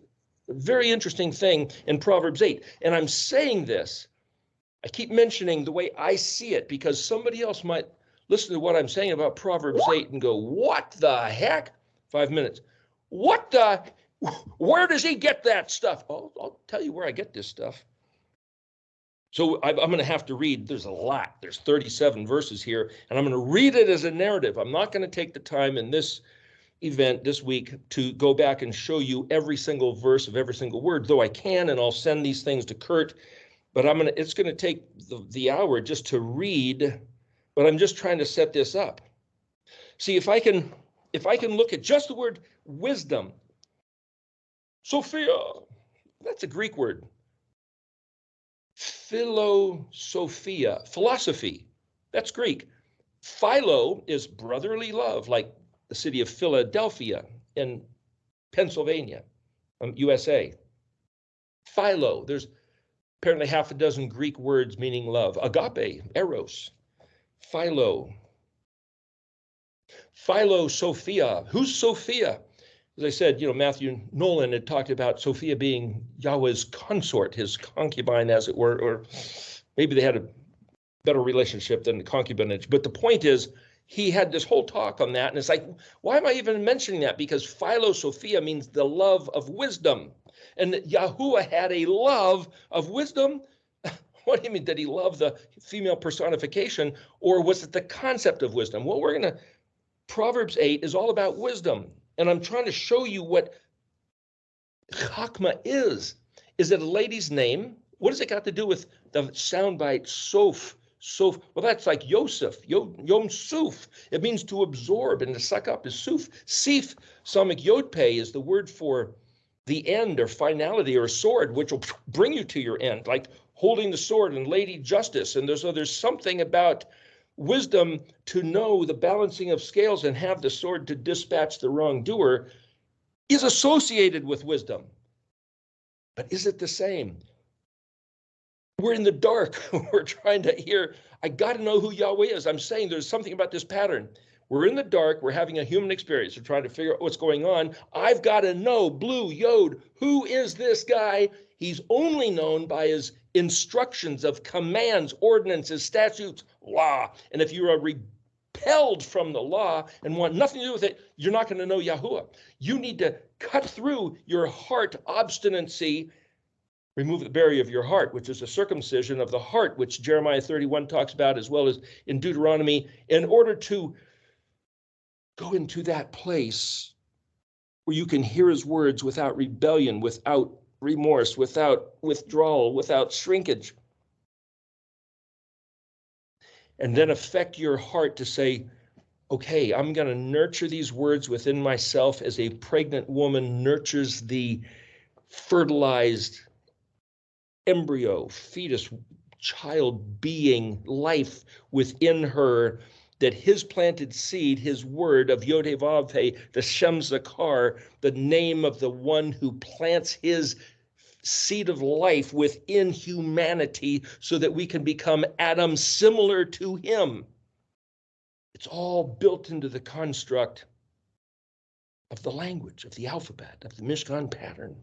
[SPEAKER 2] a very interesting thing in Proverbs 8. And I'm saying this, I keep mentioning the way I see it, because somebody else might listen to what I'm saying about Proverbs 8 and go, what the heck? 5 minutes. Where does he get that stuff? I'll tell you where I get this stuff. So I'm going to have to read, there's a lot. There's 37 verses here, and I'm going to read it as a narrative. I'm not going to take the time in this event this week to go back and show you every single verse of every single word, though I can, and I'll send these things to Kurt. But it's going to take the hour just to read, but I'm just trying to set this up. See, if I can look at just the word wisdom, Sophia, that's a Greek word. Philosophia, philosophy, that's Greek. Philo is brotherly love, like the city of Philadelphia in Pennsylvania, USA. Philo, there's apparently half a dozen Greek words meaning love. Agape, eros, philo. Philosophia, who's Sophia? As I said, Matthew Nolan had talked about Sophia being Yahweh's consort, his concubine, as it were, or maybe they had a better relationship than the concubinage. But the point is, he had this whole talk on that, and it's like, why am I even mentioning that? Because Philosophia means the love of wisdom, and Yahuwah had a love of wisdom. What do you mean? Did he love the female personification, or was it the concept of wisdom? Well, Proverbs 8 is all about wisdom. And I'm trying to show you what Chachma is. Is it a lady's name? What does it got to do with the soundbite Soph? Well, that's like Yosef, Yom Suf. It means to absorb and to suck up is Suf. Sif, Samik Yodpe, is the word for the end or finality or sword, which will bring you to your end, like holding the sword and Lady Justice. And there's something about wisdom to know the balancing of scales and have the sword to dispatch the wrongdoer is associated with wisdom. But is it the same? We're in the dark. We're trying to hear. I got to know who Yahweh is. I'm saying there's something about this pattern. We're in the dark. We're having a human experience. We're trying to figure out what's going on. I've got to know, blue, yod, who is this guy? He's only known by his instructions of commands, ordinances, statutes, law. And if you are repelled from the law and want nothing to do with it, you're not going to know Yahuwah. You need to cut through your heart obstinacy, remove the barrier of your heart, which is a circumcision of the heart, which Jeremiah 31 talks about, as well as in Deuteronomy, in order to go into that place where you can hear his words without rebellion, without remorse, without withdrawal, without shrinkage. And then affect your heart to say, okay, I'm going to nurture these words within myself as a pregnant woman nurtures the fertilized embryo, fetus, child being, life within her, that his planted seed, his word of Yod-Heh-Vav-Heh, the Shem Zakar, the name of the one who plants his seed of life within humanity so that we can become Adam similar to him. It's all built into the construct of the language, of the alphabet, of the Mishkan pattern.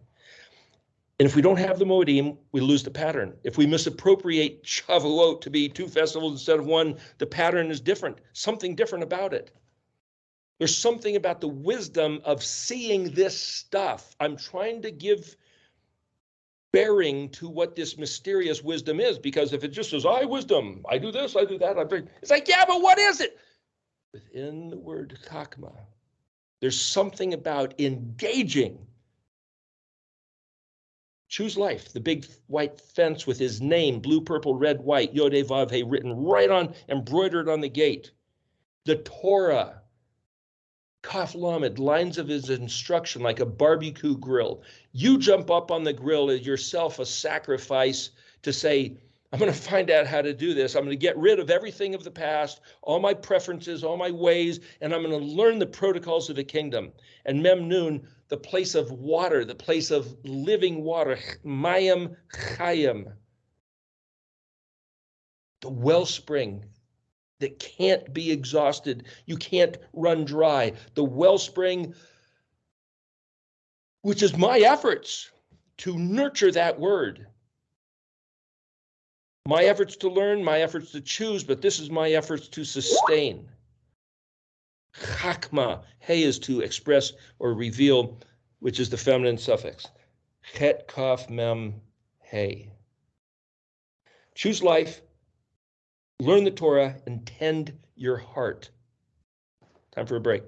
[SPEAKER 2] And if we don't have the Moedim, we lose the pattern. If we misappropriate Shavuot to be two festivals instead of one, the pattern is different, something different about it. There's something about the wisdom of seeing this stuff. I'm trying to give bearing to what this mysterious wisdom is, because if it just says, I wisdom, I do this, I do that, it's like, yeah, but what is it? Within the word chakma, there's something about engaging. Choose life, the big white fence with his name, blue, purple, red, white, Yod-Heh-Vav-Heh, written right on, embroidered on the gate. The Torah, Kaf Lamed, lines of his instruction like a barbecue grill. You jump up on the grill as yourself a sacrifice to say, I'm going to find out how to do this. I'm going to get rid of everything of the past, all my preferences, all my ways, and I'm going to learn the protocols of the kingdom. And Mem Nun, the place of water, the place of living water, Mayim Chayim, the wellspring that can't be exhausted. You can't run dry. The wellspring, which is my efforts to nurture that word. My efforts to learn, my efforts to choose, but this is my efforts to sustain. Chakma, hey is to express or reveal, which is the feminine suffix. Chet, kaf, mem, hey. Choose life, learn the Torah, and tend your heart. Time for a break.